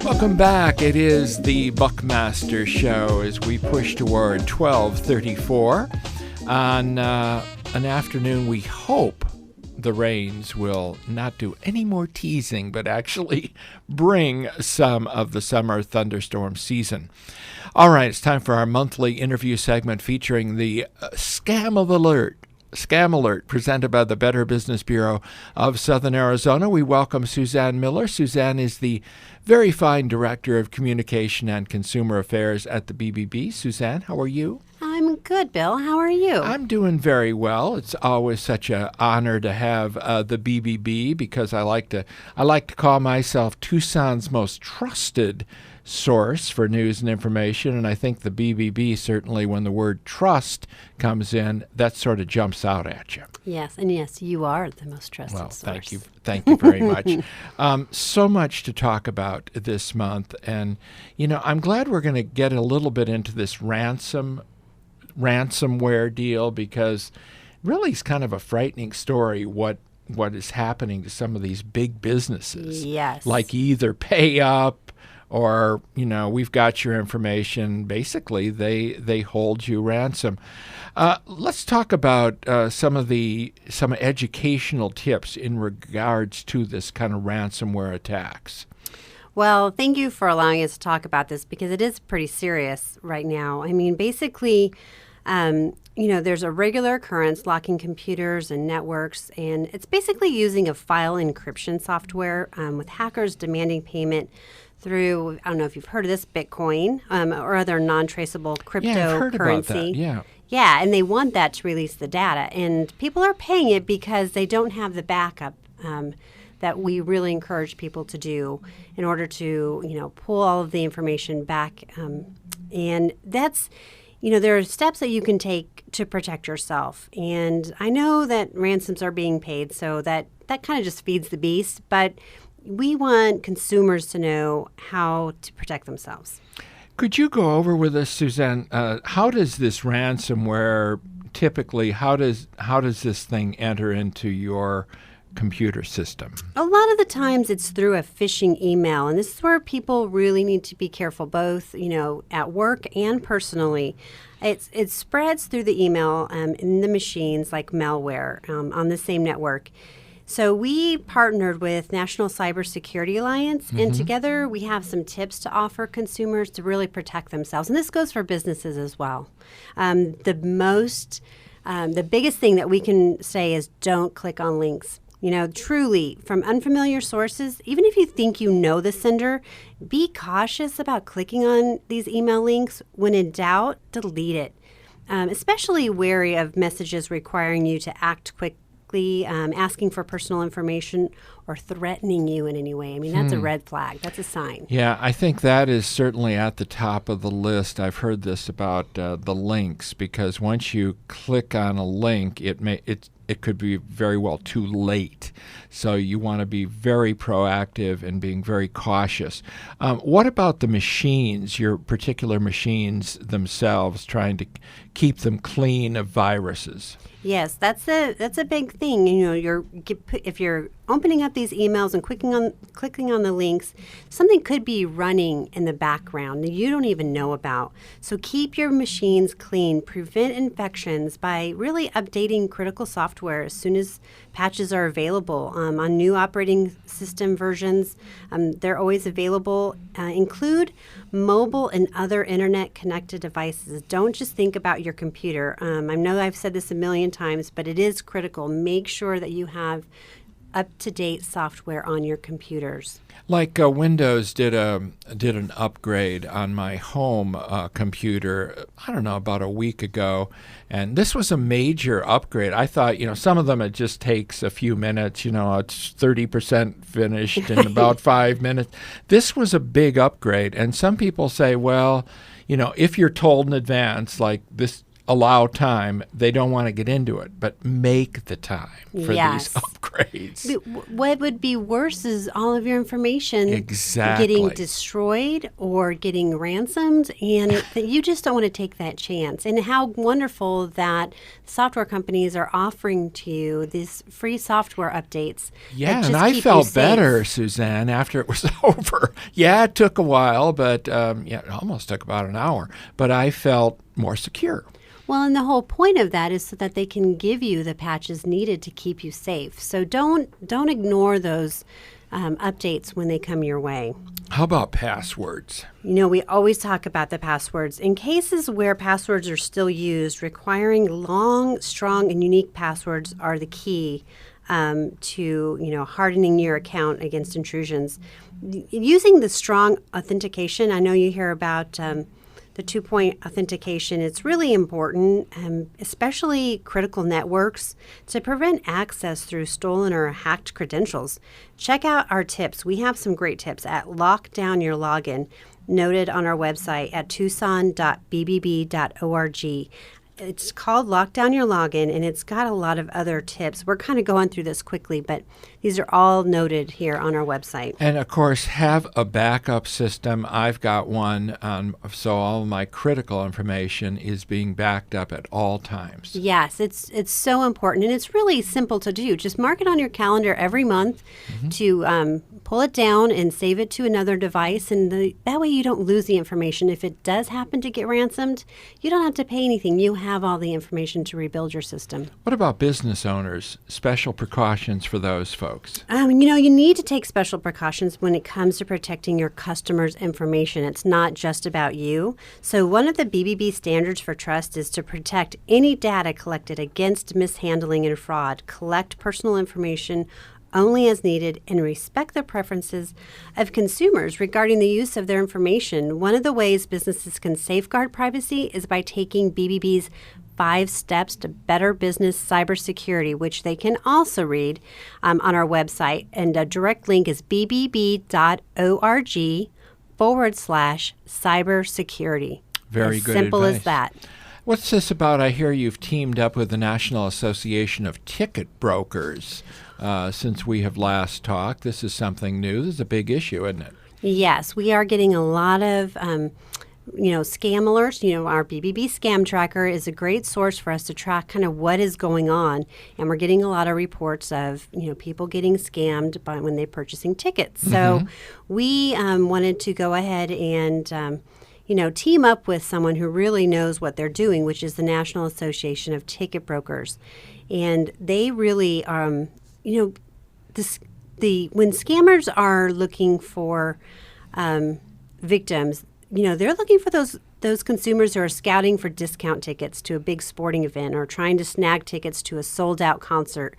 Welcome back. It is the Buckmaster Show as we push toward 12:34 on an afternoon. We hope the rains will not do any more teasing, but actually bring some of the summer thunderstorm season. All right, it's time for our monthly interview segment featuring the Scam Alert, presented by the Better Business Bureau of Southern Arizona. We welcome Suzanne Miller. Suzanne is the very fine Director of Communication and Consumer Affairs at the BBB. Suzanne, how are you? I'm good, Bill. How are you? I'm doing very well. It's always such an honor to have the BBB because I like to call myself Tucson's most trusted source for news and information, and I think the BBB, certainly when the word trust comes in, that sort of jumps out at you. Yes, and yes, you are the most trusted source. Thank you very much. So much to talk about this month, and I'm glad we're going to get a little bit into this ransomware deal, because really it's kind of a frightening story what is happening to some of these big businesses. Yes. Like either pay up or, we've got your information. Basically, they hold you ransom. Let's talk about some educational tips in regards to this kind of ransomware attacks. Well, thank you for allowing us to talk about this because it is pretty serious right now. I mean, basically, there's a regular occurrence locking computers and networks, and it's basically using a file encryption software with hackers demanding payment through, I don't know if you've heard of this, Bitcoin or other non-traceable cryptocurrency. Yeah, I've heard about that, yeah. Yeah, and they want that to release the data, and people are paying it because they don't have the backup that we really encourage people to do in order to, pull all of the information back. And that's, there are steps that you can take to protect yourself. And I know that ransoms are being paid, so that kind of just feeds the beast, but we want consumers to know how to protect themselves. Could you go over with us, Suzanne, how does this ransomware typically, how does this thing enter into your computer system? A lot of the times it's through a phishing email, and this is where people really need to be careful, both at work and personally. It spreads through the email in the machines like malware on the same network. So we partnered with National Cybersecurity Alliance, and together we have some tips to offer consumers to really protect themselves. And this goes for businesses as well. The biggest thing that we can say is don't click on links. Truly, from unfamiliar sources, even if you think you know the sender, be cautious about clicking on these email links. When in doubt, delete it. Especially wary of messages requiring you to act quickly, asking for personal information, or threatening you in any way. I mean, that's a red flag. That's a sign. Yeah, I think that is certainly at the top of the list. I've heard this about the links, because once you click on a link, it could be very well too late. So you want to be very proactive and being very cautious. What about the machines, your particular machines themselves, trying to keep them clean of viruses? Yes, that's a big thing. If you're opening up these emails and clicking on the links, something could be running in the background that you don't even know about. So keep your machines clean. Prevent infections by really updating critical software as soon as patches are available on new operating system versions. They're always available. Include mobile and other internet-connected devices. Don't just think about your computer. I know I've said this a million times, but it is critical. Make sure that you have up-to-date software on your computers. Like Windows did an upgrade on my home computer, I don't know, about a week ago, and this was a major upgrade. I thought, some of them it just takes a few minutes, it's 30% finished in about 5 minutes. This was a big upgrade, and some people say, well, if you're told in advance, like this, allow time, they don't want to get into it, but make the time for these upgrades. upgrades. What would be worse is all of your information getting destroyed or getting ransomed, and you just don't want to take that chance. And how wonderful that software companies are offering to you these free software updates. Yeah, and I felt better, Suzanne, after it was over. Yeah, it took a while, but it almost took about an hour. But I felt more secure. Well, and the whole point of that is so that they can give you the patches needed to keep you safe. So don't ignore those updates when they come your way. How about passwords? We always talk about the passwords. In cases where passwords are still used, requiring long, strong, and unique passwords are the key to hardening your account against intrusions. Using the strong authentication, I know you hear about the two-point authentication. It's really important, especially critical networks, to prevent access through stolen or hacked credentials. Check out our tips. We have some great tips at Lock Down Your Login, noted on our website at tucson.bbb.org. It's called Lock Down Your Login, and it's got a lot of other tips. We're kind of going through this quickly, but these are all noted here on our website. And, of course, have a backup system. I've got one, so all of my critical information is being backed up at all times. Yes, it's so important, and it's really simple to do. Just mark it on your calendar every month to pull it down and save it to another device, and that way you don't lose the information. If it does happen to get ransomed, you don't have to pay anything. You have all the information to rebuild your system. What about business owners? Special precautions for those folks? You need to take special precautions when it comes to protecting your customers' information. It's not just about you. So one of the BBB standards for trust is to protect any data collected against mishandling and fraud, collect personal information only as needed, and respect the preferences of consumers regarding the use of their information. One of the ways businesses can safeguard privacy is by taking BBB's 5 steps to better business cybersecurity, which they can also read on our website. And a direct link is bbb.org/cybersecurity. Very as good simple advice. as that. What's this about? I hear you've teamed up with the National Association of Ticket Brokers since we have last talked. This is something new. This is a big issue, isn't it? Yes, we are getting a lot of scam alerts. Our BBB scam tracker is a great source for us to track kind of what is going on. And we're getting a lot of reports of, people getting scammed when they're purchasing tickets. So we wanted to go ahead and team up with someone who really knows what they're doing, which is the National Association of Ticket Brokers. And they really, when scammers are looking for victims, they're looking for those consumers who are scouting for discount tickets to a big sporting event or trying to snag tickets to a sold-out concert.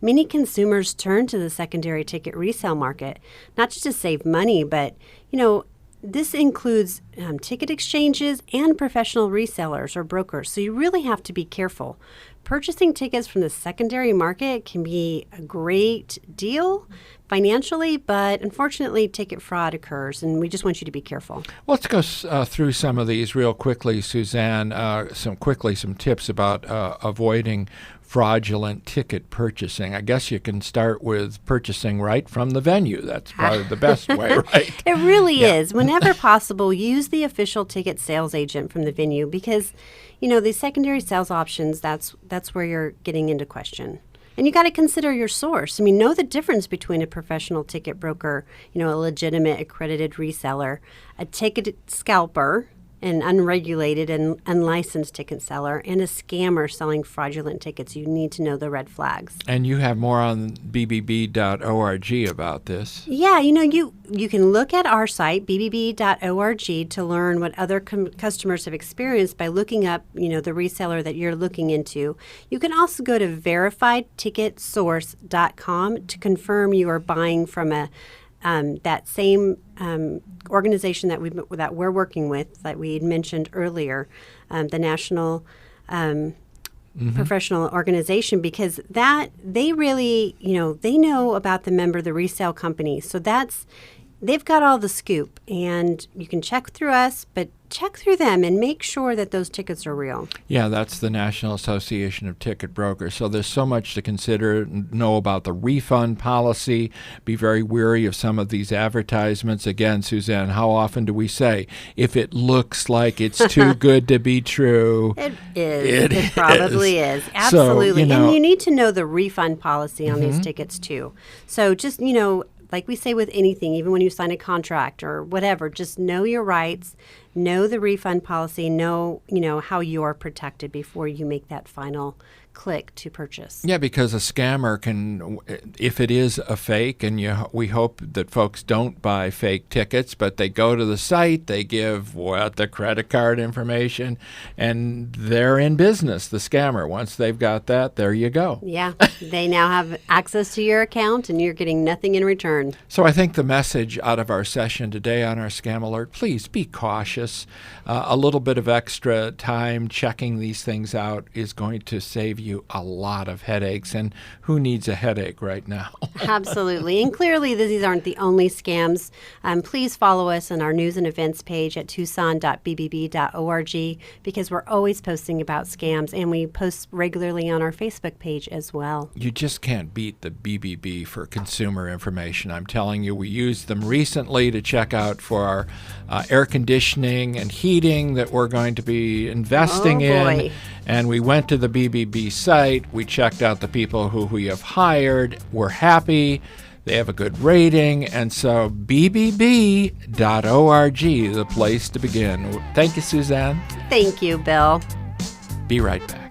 Many consumers turn to the secondary ticket resale market, not just to save money, but, this includes ticket exchanges and professional resellers or brokers, so you really have to be careful. Purchasing tickets from the secondary market can be a great deal financially, but unfortunately ticket fraud occurs, and we just want you to be careful. Let's go through some of these real quickly, Suzanne. Some tips about avoiding fraudulent ticket purchasing. I guess you can start with purchasing right from the venue. That's probably the best way, right? It really is. Whenever possible, use the official ticket sales agent from the venue because, the secondary sales options, that's where you're getting into question. And you got to consider your source. Know the difference between a professional ticket broker, a legitimate accredited reseller, a ticket scalper, an unregulated and unlicensed ticket seller, and a scammer selling fraudulent tickets. You need to know the red flags. And you have more on bbb.org about this. Yeah, you can look at our site, bbb.org, to learn what other customers have experienced by looking up, the reseller that you're looking into. You can also go to verifiedticketsource.com to confirm you are buying from that same organization that we're working with, that we had mentioned earlier, the National Professional Organization, because that they really, they know about the member, the resale company. So they've got all the scoop, and you can check through us, but check through them and make sure that those tickets are real. Yeah, that's the National Association of Ticket Brokers. So there's so much to consider. Know about the refund policy. Be very wary of some of these advertisements. Again, Suzanne, how often do we say, if it looks like it's too good to be true? It is. It probably is. Absolutely. So, and you need to know the refund policy on these tickets too. So just, like we say with anything, even when you sign a contract or whatever, just know your rights, know the refund policy, know how you're protected before you make that final click to purchase. Yeah, because a scammer can, if it is a fake, and we hope that folks don't buy fake tickets, but they go to the site, they give the credit card information, and they're in business, the scammer. Once they've got that, there you go. Yeah, they now have access to your account, and you're getting nothing in return. So I think the message out of our session today on our Scam Alert, please be cautious. A little bit of extra time checking these things out is going to save you a lot of headaches, and who needs a headache right now? Absolutely. And clearly these aren't the only scams. Please follow us on our news and events page at tucson.bbb.org, because we're always posting about scams, and we post regularly on our Facebook page as well. You just can't beat the BBB for consumer information. I'm telling you, we used them recently to check out for our air conditioning and heating that we're going to be investing in. And we went to the BBB site. We checked out the people who we have hired. We're happy. They have a good rating. And so bbb.org, the place to begin. Thank you, Suzanne. Thank you, Bill. Be right back.